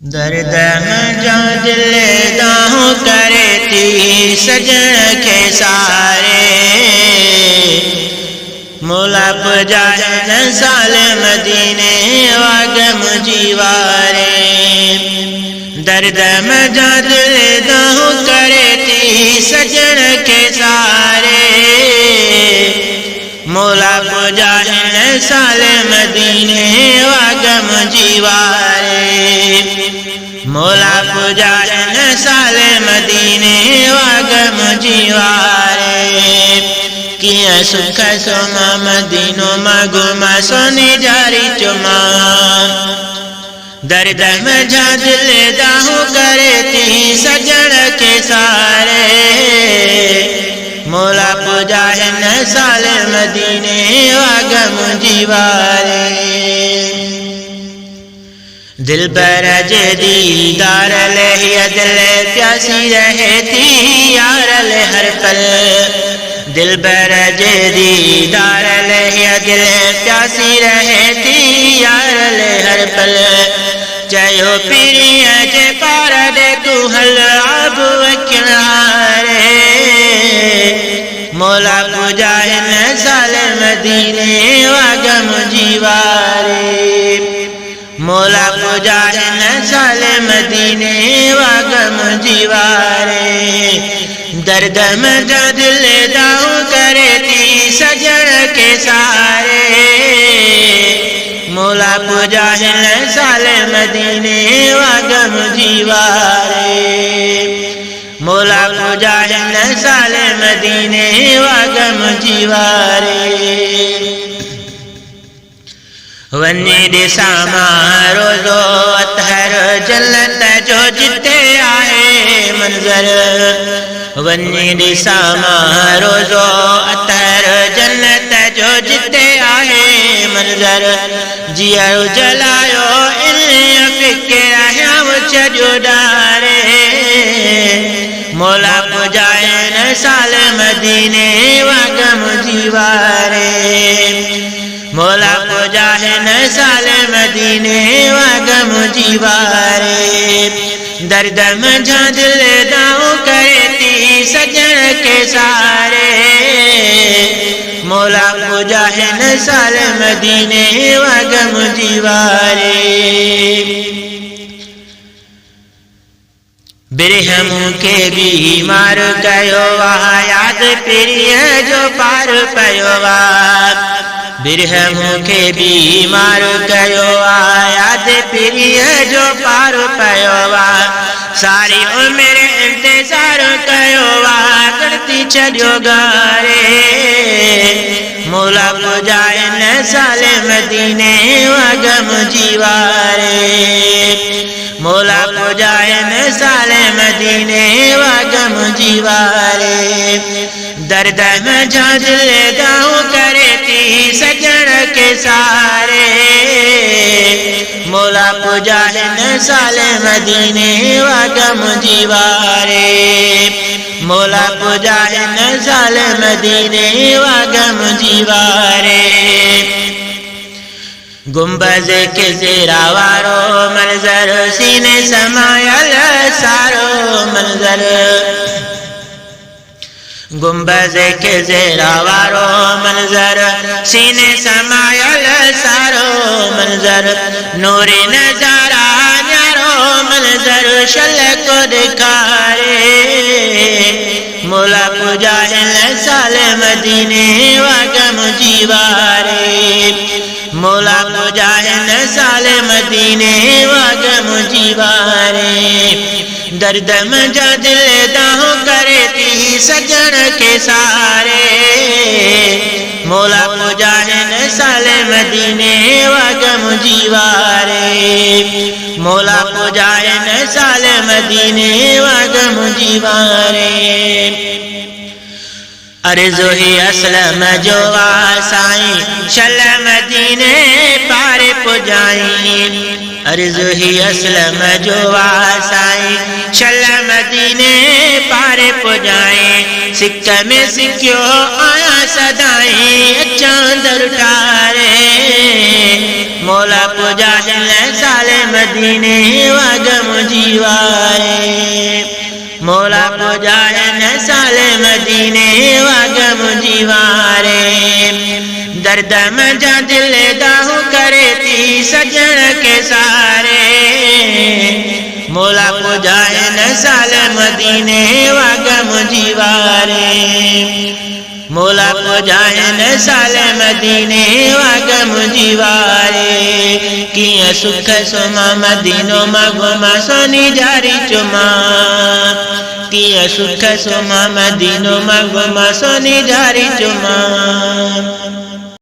दर्द मुंहिंजो दिल दाहूं करे थी सजण खे सारे मौला पुॼाए साल मदीने वाग मुंहिंजी वारे दर्द मुंहिंजो दिल दाहूं करे थी सजण खे सारे मौला पुॼाए साल मदीने वाग मुंहिंजी वारे मौला पुॼाए साल मदीने वाग मुंहिंजी वारे किया सुख सोमा मदीनो मां घुमा सोने जारी चुमा दर्द मुंहिंजा दिल दाहूं करे थी सजण खे सारे मौला पुॼाए साल मदीने वाग मुंहिंजी वारे दिल पर जे दीदार ले दिल प्यासी रहे थी यार ले हर पल दिल पर जे दीदार ले दिल प्यासी रहे थी यार ले हर पल चयो पीरीअ जे पार दे तू हल अब किनारे मौला पुॼाए साल मदीने वाग मुंहिंजी वारे मौला पुॼाए साल मदीने वाग मुंहिंजी वारे दर्द मुंहिंजा दिल दाहूं करे थी सजण खे सारे मौला पुॼाए साल मदीने वाग मुंहिंजी वारे मौला पुॼाए साल मदीने वाग मुंहिंजी वारे वञी ॾिसां मां रोज़ो अतहर जन्नत जो जिते आहे मंज़र वञी ॾिसां मां रोज़ो अतहर जन्नत जो जिते आहे मंज़र जीअरो जलायो इन फ़िक्र हयाम छॾियो ॾारे मौला पुॼाए साल मदीने वाग मुंहिंजी वारे मौला पुॼाए साल मदीने वाग मुंहिंजी वारे दर्द मुंहिंजा दिल दाहूं करे थी सजण खे सारे मौला पुॼाए साल मदीने वाग मुंहिंजी वारे बिरहमूं खे बीमार कयो आहे याद पीरीअ जो पार पयो आहे बिरहमूं खे बीमार कयो आहे याद पीरीअ जो पार पयो आहे सारी उमिरि इंतज़ार कयो आहे करती छॾियो गारे मौला पुॼाए साल मदीने वाग मुंहिंजी वारे मौला पुॼाए साल मदीने वाग मुंहिंजी वारे दर्द मुंहिंजा दिल दाहूं करे थी सजण खे सारे मौला पुॼाए साल मदीने वाग मुंहिंजी वारे मौला पुॼाए साल मदीने वाग मुंहिंजी वारे गुंबज़ के ज़ेरा वारो मंज़र सीने समायल सारो मंज़र गुंबज़ के ज़ेरा वारो मंज़र सीने समायल सारो मंज़र नूरे नज़ारा न्यारो मंज़र शल को दिखारे मौला पुॼाए साल मदीने वाग मुंहिंजी वारे मौला पुॼाए साल मदीने वाग मुंहिंजी वारे दर्द मुंहिंजा दिल दाहूं करे थी सजण खे सारे मौला पुॼाए साल मदीने वाग मुंहिंजी वारे मौला पुॼाए साल मदीने वाग मुंहिंजी वारे अर्ज़ु ही असलम जो आ साईं शल मदीने पार पुॼाई अर्ज़ु ही असलम जो आ साईं शल मदीने पार पुॼाई सिक में सिक्यो आया सदाई अचां दर ठारे मौला पुजाजन साले मदीने वागम जीवारे मौला पुजाजन साले मदीने वागम जीवारे दर्द मजा दिल दाहू करे थी सजन के सारे मौला पुजाजन साले मदीने वागम जीवारे मौला पुजाजन साले मदीने वागम जीवारे किया सुख सुमा मदीनो मगुमा सोनी जारी चुमा किया सुख सुमा मदीनो मगुमा सोनी जारी चुमा।